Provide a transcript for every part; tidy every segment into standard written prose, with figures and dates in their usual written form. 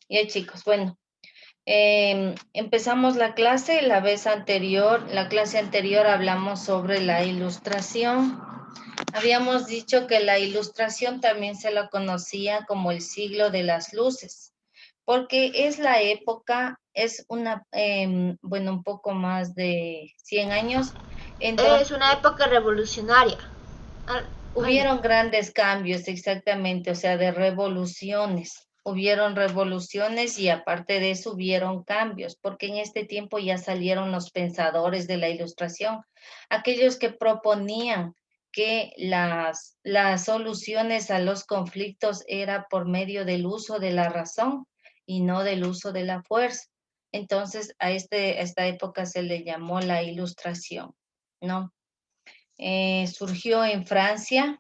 Ya chicos, bueno, empezamos la clase. La clase anterior hablamos sobre la ilustración. Habíamos dicho que la ilustración también se la conocía como el siglo de las luces, porque es la época, es una, bueno, un poco más de 100 años, en donde Es una época revolucionaria. Ay, hubieron grandes cambios, exactamente, o sea, de revoluciones. Hubieron revoluciones y aparte de eso hubieron cambios, porque en este tiempo ya salieron los pensadores de la ilustración, aquellos que proponían que las soluciones a los conflictos era por medio del uso de la razón y no del uso de la fuerza. Entonces, a esta época se le llamó la ilustración, ¿no? Surgió en Francia,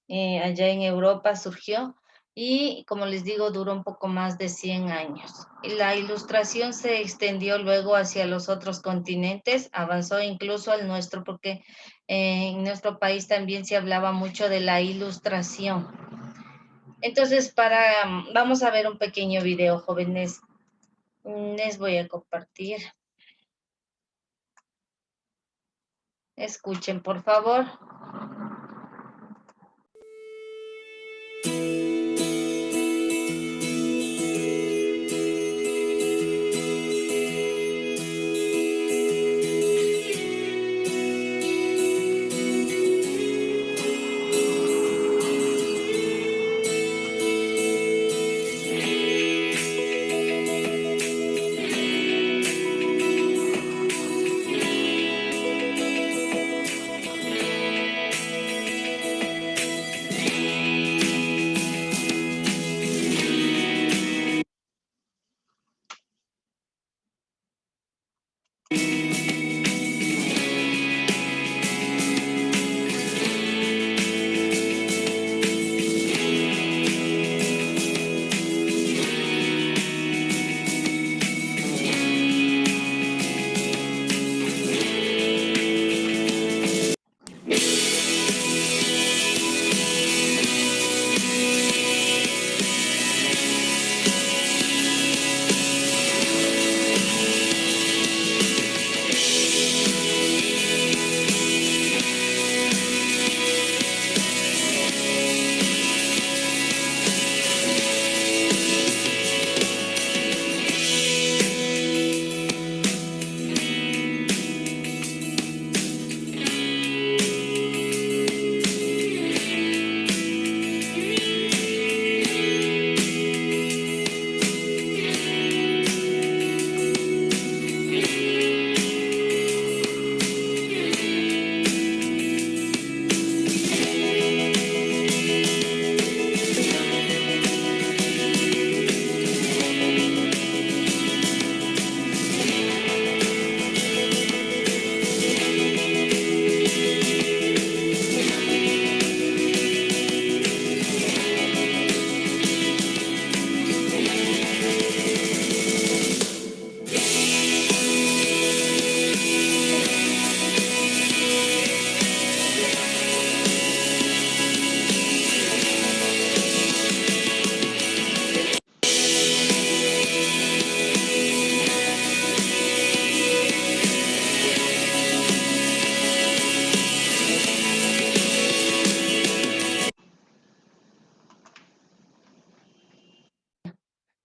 allá en Europa surgió y como les digo, duró un poco más de 100 años. La ilustración se extendió luego hacia los otros continentes, avanzó incluso al nuestro porque en nuestro país también se hablaba mucho de la ilustración. Entonces, vamos a ver un pequeño video, jóvenes. Les voy a compartir. Escuchen, por favor.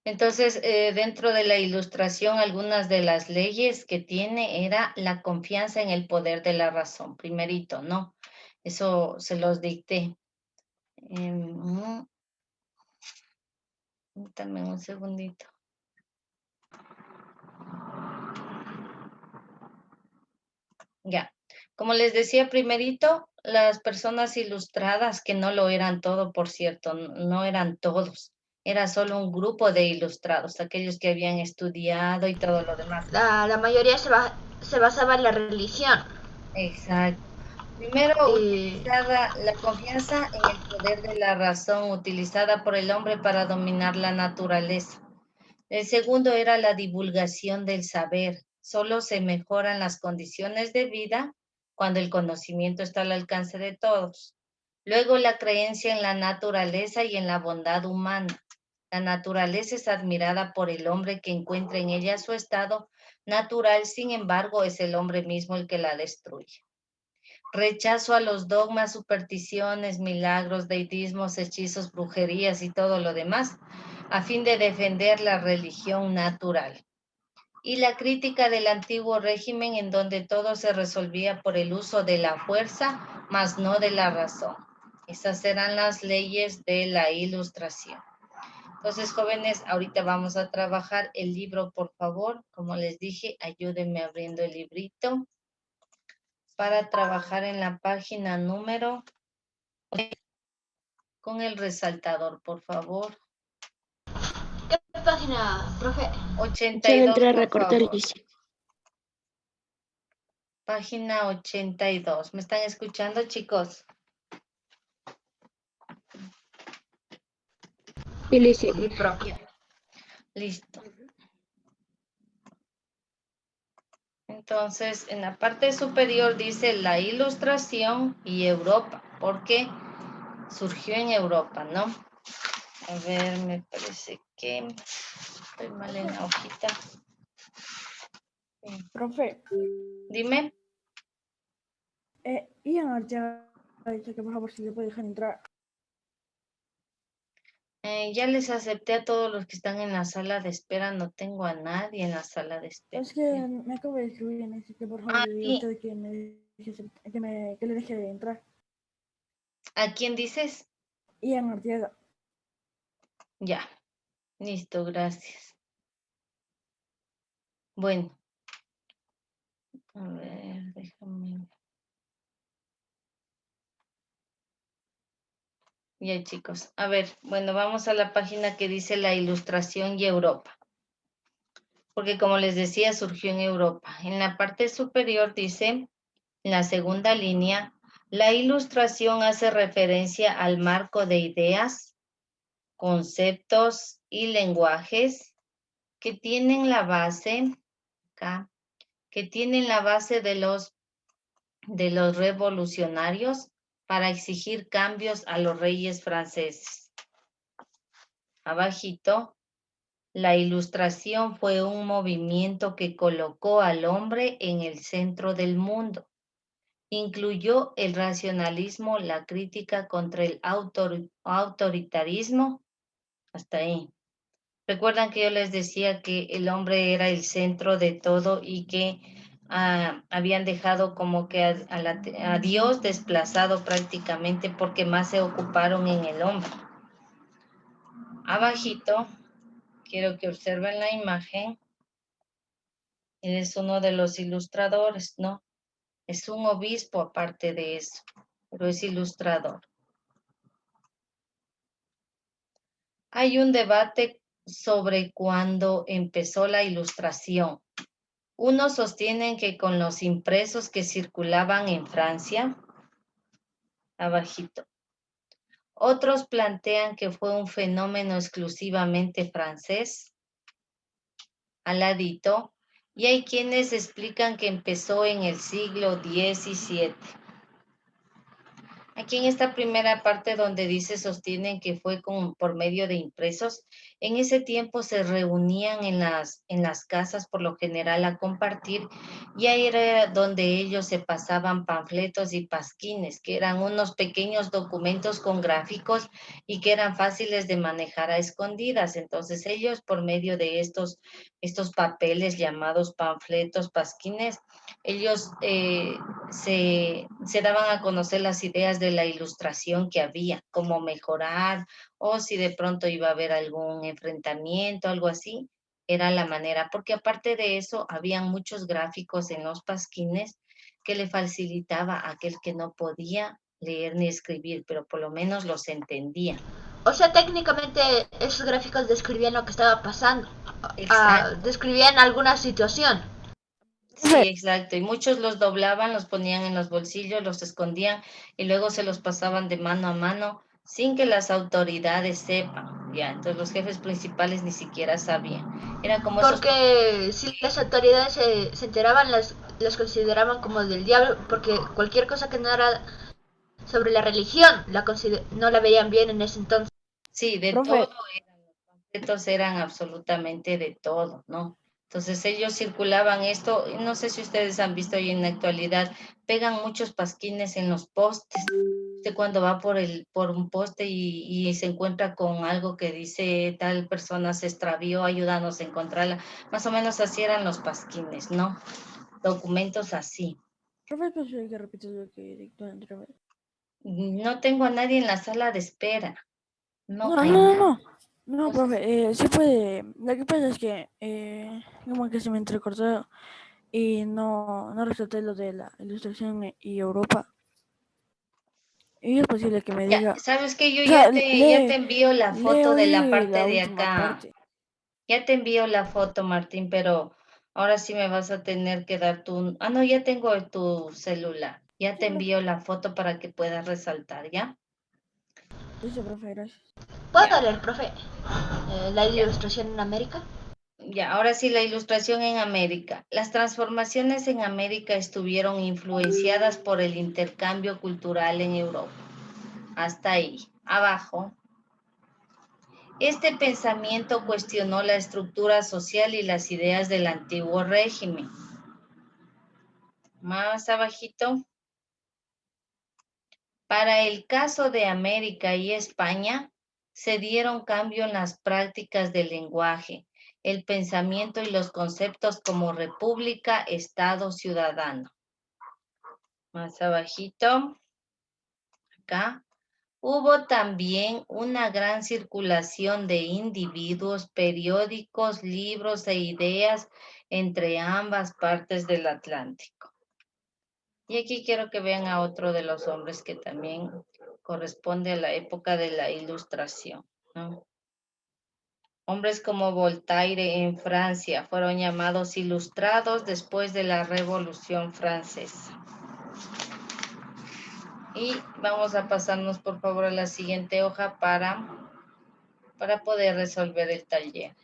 Entonces, dentro de la ilustración, algunas de las leyes que tiene era la confianza en el poder de la razón, primerito, ¿no? Eso se los dicté. Mm, También un segundito. Ya. Como les decía primerito, las personas ilustradas, que no lo eran todo, por cierto, no eran todos, era solo un grupo de ilustrados, aquellos que habían estudiado y todo lo demás. la mayoría se basaba en la religión. Exacto. Primero, Y utilizada la confianza en el poder de la razón utilizada por el hombre para dominar la naturaleza. El segundo era la divulgación del saber. Solo se mejoran las condiciones de vida cuando el conocimiento está al alcance de todos. Luego, la creencia en la naturaleza y en la bondad humana. La naturaleza es admirada por el hombre que encuentra en ella su estado natural, sin embargo, es el hombre mismo el que la destruye. Rechazo a los dogmas, supersticiones, milagros, deidismos, hechizos, brujerías y todo lo demás, a fin de defender la religión natural. Y la crítica del antiguo régimen en donde todo se resolvía por el uso de la fuerza, mas no de la razón. Esas eran las leyes de la Ilustración. Entonces, jóvenes, ahorita vamos a trabajar el libro, por favor. Como les dije, ayúdenme abriendo el librito para trabajar en la página número con el resaltador, por favor. ¿Qué página, profe? 82, por favor. Página 82. ¿Me están escuchando, chicos? Sí, profe. Listo. Entonces, en la parte superior dice la Ilustración y Europa, porque surgió en Europa, ¿no? A ver, me parece que estoy mal en la hojita. Sí. Profe, Dime. Ian Arteaga ha dicho que por favor si le puede dejar entrar. Ya les acepté a todos los que están en la sala de espera. No tengo a nadie en la sala de espera. Es que me acabo de escribir y me dice que por favor le diga a usted que que le deje de entrar. ¿A quién dices? Ian Arteaga. Ya. Listo, gracias. Bueno. A ver, déjame. Ya, chicos. A ver, bueno, vamos a la página que dice la Ilustración y Europa. Porque como les decía, surgió en Europa. En la parte superior dice, en la segunda línea, la Ilustración hace referencia al marco de ideas, conceptos y lenguajes que tienen la base, acá, que tienen la base de los revolucionarios para exigir cambios a los reyes franceses. Abajito, la Ilustración fue un movimiento que colocó al hombre en el centro del mundo. Incluyó el racionalismo, la crítica contra el autoritarismo. Hasta ahí. Recuerdan que yo les decía que el hombre era el centro de todo y que habían dejado como que a Dios desplazado prácticamente porque más se ocuparon en el hombre. Abajito, quiero que observen la imagen. Él es uno de los ilustradores, ¿no? Es un obispo aparte de eso, pero es ilustrador. Hay un debate sobre cuándo empezó la Ilustración. Unos sostienen que con los impresos que circulaban en Francia, abajito. Otros plantean que fue un fenómeno exclusivamente francés, al ladito, y hay quienes explican que empezó en el siglo XVII. Aquí en esta primera parte donde dice sostienen que fue por medio de impresos, en ese tiempo se reunían en las casas por lo general a compartir y ahí era donde ellos se pasaban panfletos y pasquines, que eran unos pequeños documentos con gráficos y que eran fáciles de manejar a escondidas. Entonces ellos por medio de estos papeles llamados panfletos, pasquines, ellos se daban a conocer las ideas de la Ilustración que había, cómo mejorar, o si de pronto iba a haber algún enfrentamiento, algo así, era la manera, porque aparte de eso, habían muchos gráficos en los pasquines que le facilitaba a aquel que no podía leer ni escribir, pero por lo menos los entendía. O sea, técnicamente esos gráficos describían lo que estaba pasando. Describían alguna situación. Sí, exacto. Y muchos los doblaban, los ponían en los bolsillos, los escondían y luego se los pasaban de mano a mano sin que las autoridades sepan. Ya, entonces los jefes principales ni siquiera sabían. Era como porque si las autoridades se enteraban, las consideraban como del diablo, porque cualquier cosa que no era sobre la religión no la veían bien en ese entonces. Sí, de Profe. todo eran los objetos eran absolutamente de todo, ¿no? Entonces ellos circulaban esto, y no sé si ustedes han visto hoy en la actualidad, pegan muchos pasquines en los postes. Usted cuando va por un poste y se encuentra con algo que dice tal persona se extravió, ayúdanos a encontrarla. Más o menos así eran los pasquines, ¿no? Documentos así. Profe, es posible que repitas lo que dictó otra vez. No tengo a nadie en la sala de espera. No No, hay no, no, nadie. no. No, profe, sí puede. Lo que pasa es que como que se me entrecortó y no resalté lo de la ilustración y Europa. Y es posible que me Ya, diga, sabes que yo o sea, ya te envío la lee foto de la hoy parte la de última acá. parte. Ya te envío la foto, Martín, pero ahora sí me vas a tener que dar tu... Ah, no, ya tengo tu celular. Ya Sí, te profe. envío la foto para que puedas resaltar, ¿ya? Listo, profe, gracias. ¿Puedo Ya, leer, profe? La ya. ilustración en América. Ya, ahora sí, la ilustración en América. Las transformaciones en América estuvieron influenciadas por el intercambio cultural en Europa. Hasta ahí. Abajo. Este pensamiento cuestionó la estructura social y las ideas del antiguo régimen. Más abajito. Para el caso de América y España, se dieron cambio en las prácticas del lenguaje, el pensamiento y los conceptos como república, Estado, ciudadano. Más abajito, acá. Hubo también una gran circulación de individuos, periódicos, libros e ideas entre ambas partes del Atlántico. Y aquí quiero que vean a otro de los hombres que también corresponde a la época de la Ilustración, ¿no? Hombres como Voltaire en Francia fueron llamados ilustrados después de la Revolución Francesa. Y vamos a pasarnos por favor a la siguiente hoja para poder resolver el taller.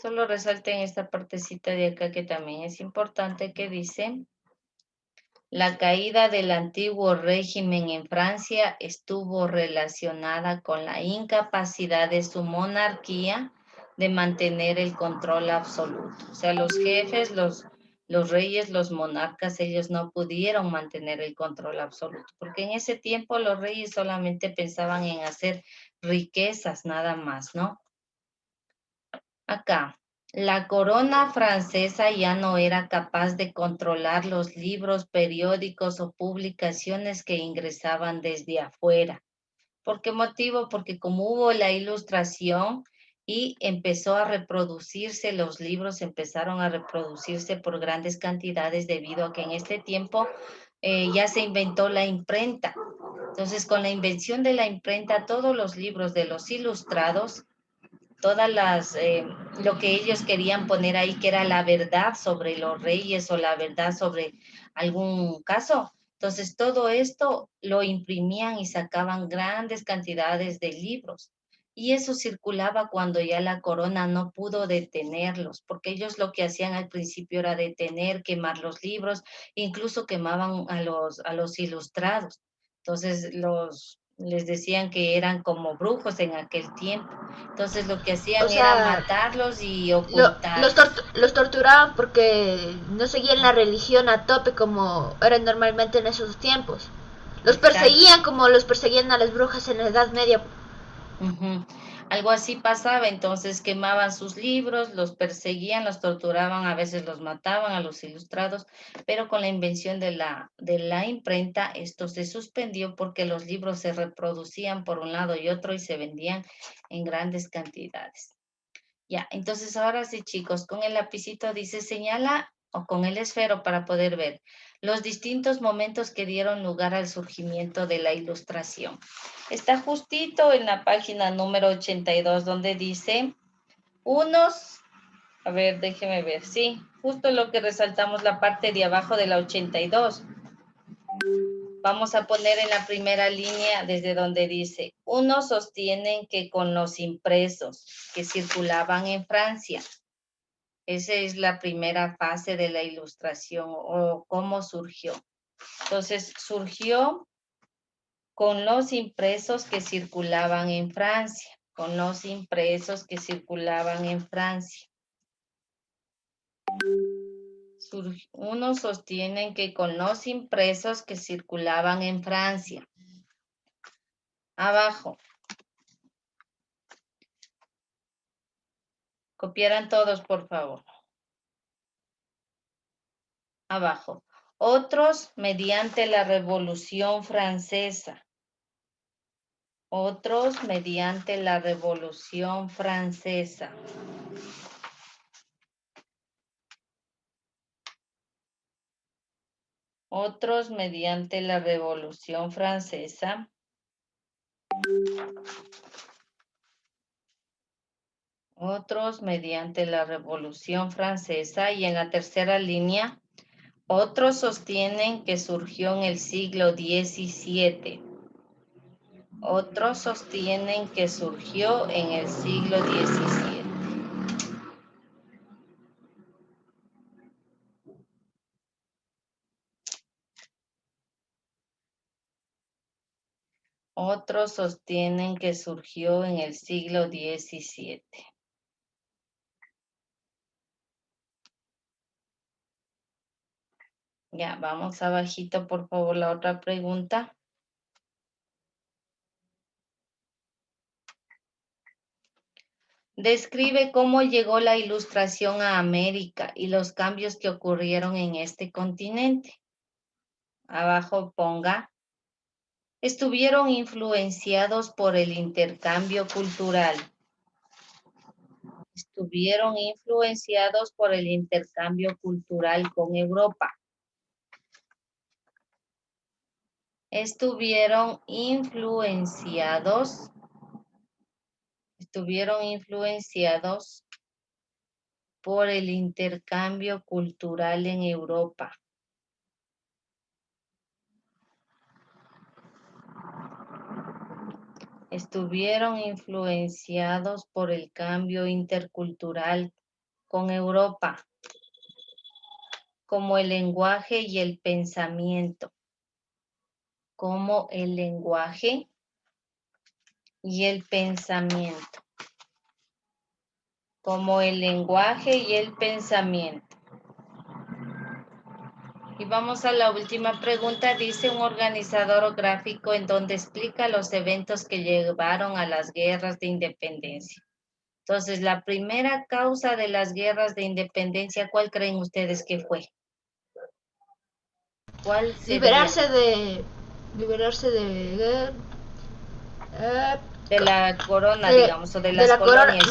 Solo resalten esta partecita de acá que también es importante, que dice: la caída del antiguo régimen en Francia estuvo relacionada con la incapacidad de su monarquía de mantener el control absoluto. O sea, los jefes, los reyes, los monarcas, ellos no pudieron mantener el control absoluto, porque en ese tiempo los reyes solamente pensaban en hacer riquezas, nada más, ¿no? Acá, la corona francesa ya no era capaz de controlar los libros, periódicos o publicaciones que ingresaban desde afuera. ¿Por qué motivo? Porque como hubo la Ilustración y empezó a reproducirse, los libros empezaron a reproducirse por grandes cantidades debido a que en este tiempo ya se inventó la imprenta. Entonces, con la invención de la imprenta, todos los libros de los ilustrados, todas lo que ellos querían poner ahí, que era la verdad sobre los reyes o la verdad sobre algún caso. Entonces, todo esto lo imprimían y sacaban grandes cantidades de libros. Y eso circulaba cuando ya la corona no pudo detenerlos, porque ellos lo que hacían al principio era detener, quemar los libros, incluso quemaban a los ilustrados. Entonces, les decían que eran como brujos en aquel tiempo. Entonces lo que O hacían era sea, matarlos y ocultarlos. los torturaban porque no seguían la religión a tope como era normalmente en esos tiempos. Los Exacto. perseguían como los perseguían a las brujas en la Edad Media. Ujú. Algo así pasaba, entonces quemaban sus libros, los perseguían, los torturaban, a veces los mataban a los ilustrados, pero con la invención de la imprenta esto se suspendió porque los libros se reproducían por un lado y otro y se vendían en grandes cantidades. Ya, entonces ahora sí, chicos, con el lapicito dice señala o con el esfero para poder ver los distintos momentos que dieron lugar al surgimiento de la Ilustración. Está justito en la página número 82 donde dice unos, a ver, déjeme ver, sí, justo lo que resaltamos la parte de abajo de la 82. Vamos a poner en la primera línea desde donde dice, unos sostienen que con los impresos que circulaban en Francia, Esa es la primera fase de la ilustración o cómo surgió. Entonces, surgió con los impresos que circulaban en Francia, con los impresos que circulaban en Francia. Unos sostienen que con los impresos que circulaban en Francia. Abajo. Copiarán todos, por favor. Abajo. Otros mediante la Revolución Francesa. Otros mediante la Revolución Francesa. Otros mediante la Revolución Francesa. Otros mediante la Revolución Francesa. Y en la tercera línea, otros sostienen que surgió en el siglo XVII. Otros sostienen que surgió en el siglo XVII. Otros sostienen que surgió en el siglo XVII. Ya, vamos abajito, por favor, la otra pregunta. Describe cómo llegó la ilustración a América y los cambios que ocurrieron en este continente. Abajo ponga, estuvieron influenciados por el intercambio cultural. Estuvieron influenciados por el intercambio cultural con Europa. Estuvieron influenciados por el intercambio cultural en Europa. Estuvieron influenciados por el cambio intercultural con Europa, como el lenguaje y el pensamiento. Como el lenguaje y el pensamiento. Como el lenguaje y el pensamiento. Y vamos a la última pregunta. Dice un organizador gráfico en donde explica los eventos que llevaron a las guerras de independencia. Entonces, la primera causa de las guerras de independencia, ¿cuál creen ustedes que fue? ¿Cuál sería? De la corona, digamos, o de las colonias.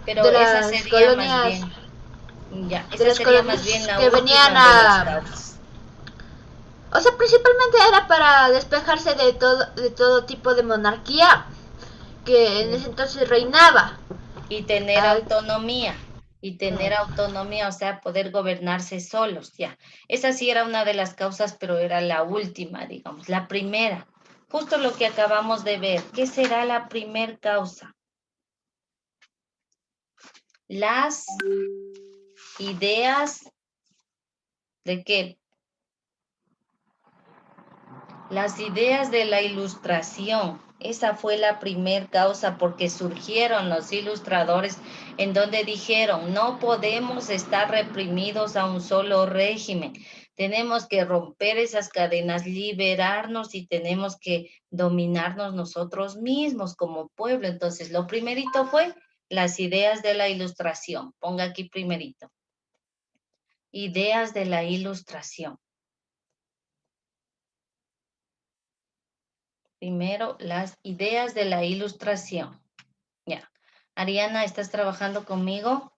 Pero esa sería más bien. Ya, esa sería más bien la última de las causas. O sea, principalmente era para despejarse de todo tipo de monarquía que en ese entonces reinaba. Y tener autonomía. Y tener autonomía, o sea, poder gobernarse solos, ya. Esa sí era una de las causas, pero era la última, digamos, la primera. Justo lo que acabamos de ver. ¿Qué será la primer causa? Las ideas ¿de qué? Las ideas de la ilustración. Esa fue la primer causa porque surgieron los ilustradores en donde dijeron, no podemos estar reprimidos a un solo régimen. Tenemos que romper esas cadenas, liberarnos y tenemos que dominarnos nosotros mismos como pueblo. Entonces, lo primerito fue las ideas de la ilustración. Ponga aquí primerito. Ideas de la ilustración. Primero, las ideas de la ilustración. Ya. Ariana, ¿estás trabajando conmigo?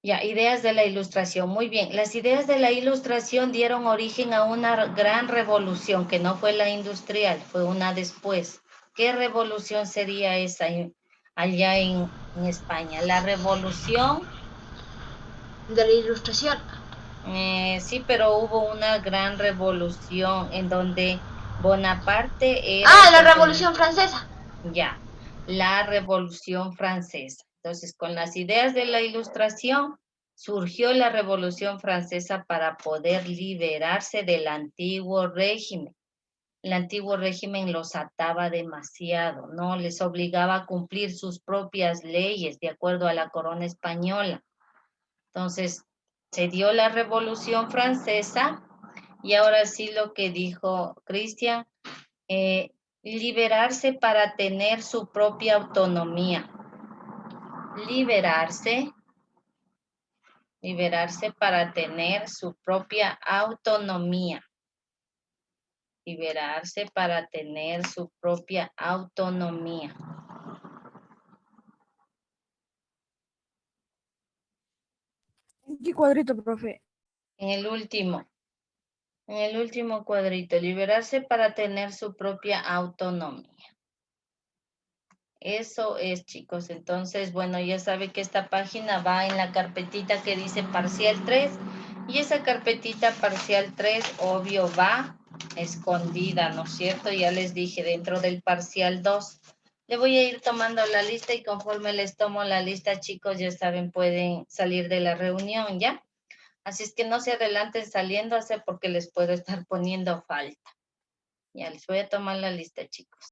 Ya, ideas de la ilustración. Muy bien. Las ideas de la ilustración dieron origen a una gran revolución, que no fue la industrial, fue una después. ¿Qué revolución sería esa allá en España? La revolución... de la ilustración. Sí, pero hubo una gran revolución en donde Bonaparte era... la Revolución Francesa. Ya, la Revolución Francesa. Entonces, con las ideas de la ilustración surgió la Revolución Francesa para poder liberarse del antiguo régimen. El antiguo régimen los ataba demasiado, ¿no? Les obligaba a cumplir sus propias leyes de acuerdo a la corona española. Entonces, se dio la Revolución Francesa y ahora sí lo que dijo Cristian, liberarse para tener su propia autonomía. Liberarse para tener su propia autonomía. Liberarse para tener su propia autonomía. ¿En qué cuadrito, profe? En el último cuadrito, liberarse para tener su propia autonomía. Eso es, chicos. Entonces, bueno, ya sabe que esta página va en la carpetita que dice parcial 3 y esa carpetita parcial 3, obvio, va escondida, ¿no es cierto? Ya les dije, dentro del parcial 2. Le voy a ir tomando la lista y conforme les tomo la lista, chicos, ya saben, pueden salir de la reunión, ¿ya? Así es que no se adelanten saliéndose porque les puedo estar poniendo falta. Ya les voy a tomar la lista, chicos.